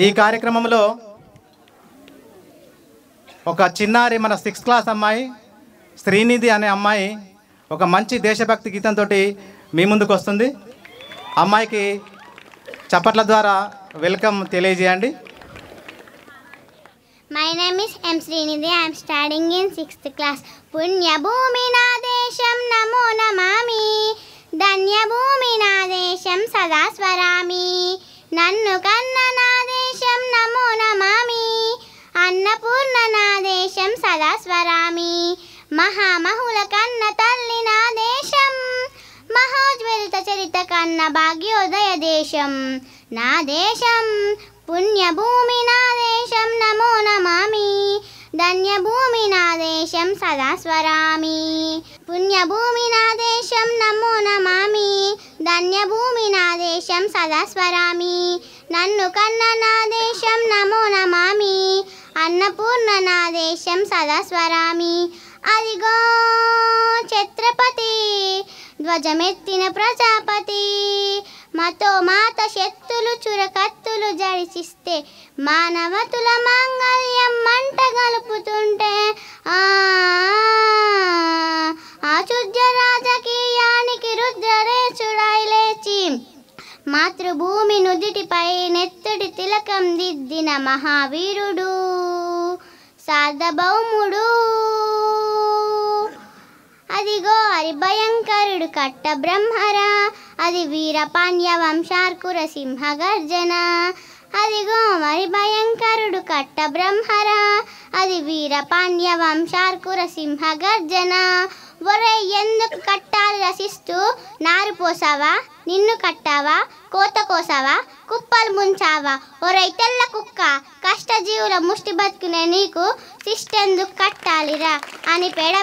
ఈ కార్యక్రమంలో ఒక చిన్నారి మన 6th క్లాస్ అమ్మాయి శ్రీనిధి అనే అమ్మాయి ఒక మంచి దేశభక్తి గీతంతో మీ ముందుకు వస్తుంది. అమ్మాయికి చప్పట్ల ద్వారా వెల్కమ్ తెలియజేయండి. My name is M. Srinidhi. I am studying in 6th class. Punya bhumi na desham namo namami. Danya bhumi na desham sada swarami. Nannu kanna na desham namo namami. Annapurna na desham sada swarami. Mahamahula kanna talli na desham. Mahojvalita charita kanna bhagyodaya desham. Na desham punya bhumi na desham namo namami. Danya bhumi na desham sada swarami. Punya bhumi na desham namo namami. Danya bhumi na desham sada swarami. Nannu kanna na desham namo namami. Annapurna na desham sada swarami. Adigo Chhatrapati ధ్వజమెత్తిన Prajapati. మతో మాత శక్తులు చురకత్తులు జడిచిస్తే మానవతుల మాంగళ్యం మంట గలుపుతుంటే ఆచుద్య రాజకీయానికి రుద్రరేచుడై లేచి మాతృభూమి నుదిటిపై నెత్తుడి తిలకం దిద్దిన మహావీరుడు సార్వభౌముడు. అదిగో హరిభయంకరుడు కట్ట బ్రహ్మరా. అది వీరపాండ్య వంశార్కుర సింహ గర్జన. అదిగో హరిభయంకరుడు కట్ట బ్రహ్మరా. అది వీరపాండ్య వంశార్కుర సింహ గర్జన. ఒరే ఎందుకు కట్టాలి రసిస్తూ నారు పోసావా? నిన్ను కట్టావా? కోత కోసావా? కుప్పలు ముంచావా? ఒరే తెల్ల కుక్క, కష్టజీవుల ముష్టి బతుకునే నీకు శిష్టెందుకు కట్టాలిరా అని పెడ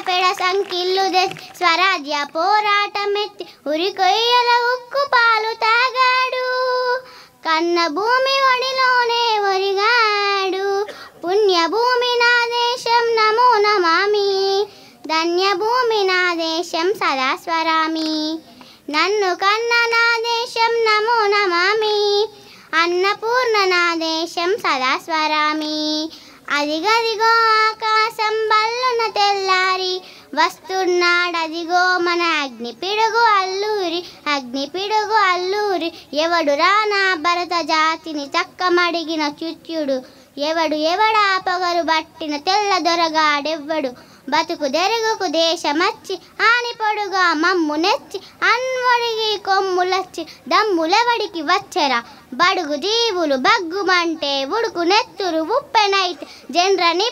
సంకిల్లు స్వరాజ్య పోరాటమెత్తి ఉరికొయ్యల ఉక్కు పాలు తాగాడు. కన్న భూమి ఒడిలోనే ఒరిగాడు. పుణ్యభూమి నా దేశం నమో నమామి. ధన్యభూమి నా దేశం సదా స్వరామి. నన్ను కన్న నా దేశం నమో నమామి. అన్నపూర్ణ నా దేశం సదా స్వరామి. అదిగదిగో ఆకాశం బల్లున తెల్లారి వస్తున్నాడదిగో మన అగ్నిపిడుగు అల్లూరి. అగ్నిపిడుగు అల్లూరి ఎవడురా నా భరత జాతిని చక్కమడిగిన చుత్యుడు. ఎవడా పొగరు బట్టిన తెల్ల దొరగాడెవ్వడు. బతుకు దెరుగుకు దేశమచ్చి ఆని పొడుగా మమ్ము నెచ్చి అన్వడిగి కొమ్ములచ్చి దమ్ములెవడికి వచ్చెరా. బడుగు జీవులు బగ్గుమంటే ఉడుకు నెత్తురు ఉప్పెనైతే జండ్రని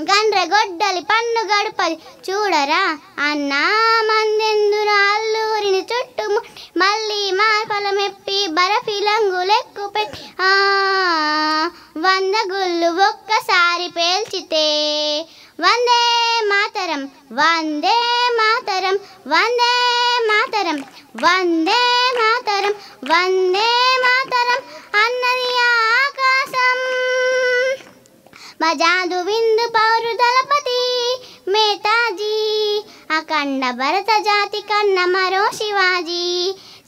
గండ్రగొడ్డలి పన్ను గడుపది చూడరా. అన్నా మందెందురు అల్లూరిని చుట్టుము మళ్ళీ మార్పలమెప్పి బరఫిలంగులెక్కు పెట్టి 100 గుళ్ళు ఒక్కసారి పేల్చితే వందే మాతరం వందే మాతరం వందే మాతరం వందే మాతరం వందే మాతరం అన్నది ఆకాశం. మజాదు విందు పౌరు దళపతి మేతాజీ. అఖండ భరత జాతి కన్న మరో శివాజీ.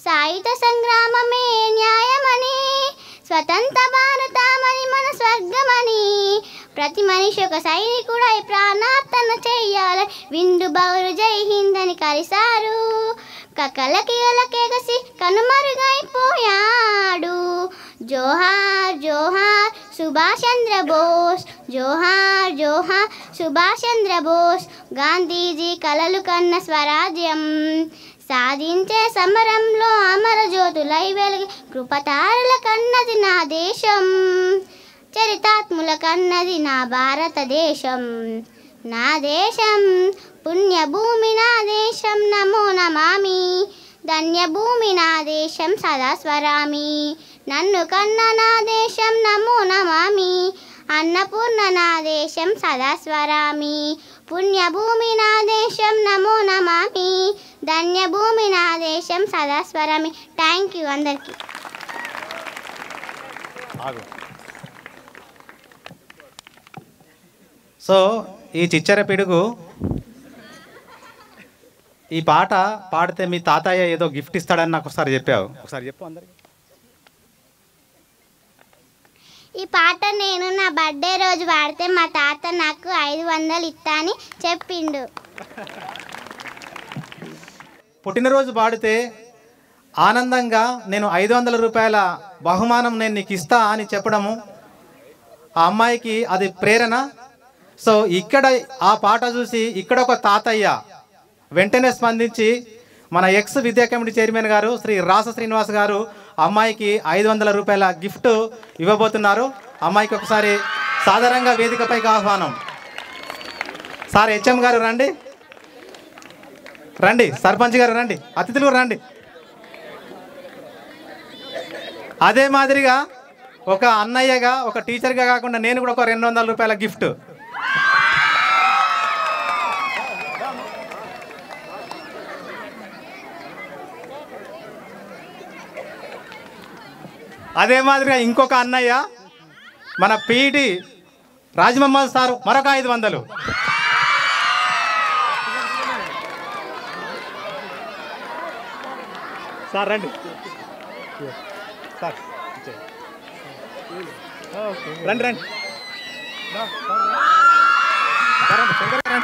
సాయుధ సంగ్రామమే న్యాయమని, స్వతంత్ర భారతమని మన స్వర్గమని, ప్రతి మనిషి ఒక సైనికుడై ప్రాణార్పణ చెయ్యాలి. విందు బౌరు జై హింద్ అని కలిశారు. కకలకి ఒలకెగసి కనుమరుగైపోయాడు. జోహార్ జోహార్ సుభాష్ చంద్ర బోస్. జోహార్ జోహార్ సుభాష్ చంద్ర బోస్. గాంధీజీ కలలు కన్న స్వరాజ్యం సాధించే సమరంలో అమర జ్యోతులై వెలిగి కృపతారుల కన్నది నా దేశం. చరితాత్ముల కన్నది నా భారతదేశం. నా దేశం పుణ్యభూమి నా దేశం నమో నమామి. ధన్యభూమి నా దేశం సదా స్వరామి. నన్ను కన్న నా దేశం నమో నమామి. అన్నపూర్ణ నా దేశం సదా స్వరామి. పుణ్యభూమి నా దేశం నమో నమామి. ధన్యభూమి నా దేశం సదా స్వరామి. థ్యాంక్ యూ అందరికీ. సో ఈ చిచ్చర పిడుగు ఈ పాట పాడితే మీ తాతయ్య ఏదో గిఫ్ట్ ఇస్తాడని నాకు ఒకసారి చెప్పావు. ఒకసారి చెప్పు అందరికి. ఈ పాట నేను నా బర్త్డే రోజు పాడితే మా తాత నాకు 500 ఇస్తా అని చెప్పిండు. పుట్టినరోజు పాడితే ఆనందంగా నేను 500 రూపాయల బహుమానం నేను నీకు ఇస్తా అని చెప్పడము ఆ అమ్మాయికి అది ప్రేరణ. సో ఇక్కడ ఆ పాట చూసి ఇక్కడ ఒక తాతయ్య వెంటనే స్పందించి మన ఎక్స్ విద్యా కమిటీ చైర్మన్ గారు శ్రీ రాస శ్రీనివాస్ గారు అమ్మాయికి 500 రూపాయల గిఫ్ట్ ఇవ్వబోతున్నారు. అమ్మాయికి ఒకసారి సాధారణంగా వేదికపైకి ఆహ్వానం. సార్ హెచ్ఎం గారు రండి, రండి. సర్పంచ్ గారు రండి, అతిథులు రండి. అదే మాదిరిగా ఒక అన్నయ్యగా ఒక టీచర్గా కాకుండా నేను కూడా ఒక 200 రూపాయల గిఫ్ట్. అదే మాదిరిగా ఇంకొక అన్నయ్య మన పీఈటీ రాజమహమ్మద్ సార్ మరొక 500. సార్ రండి సార్, రండి రండి రండి.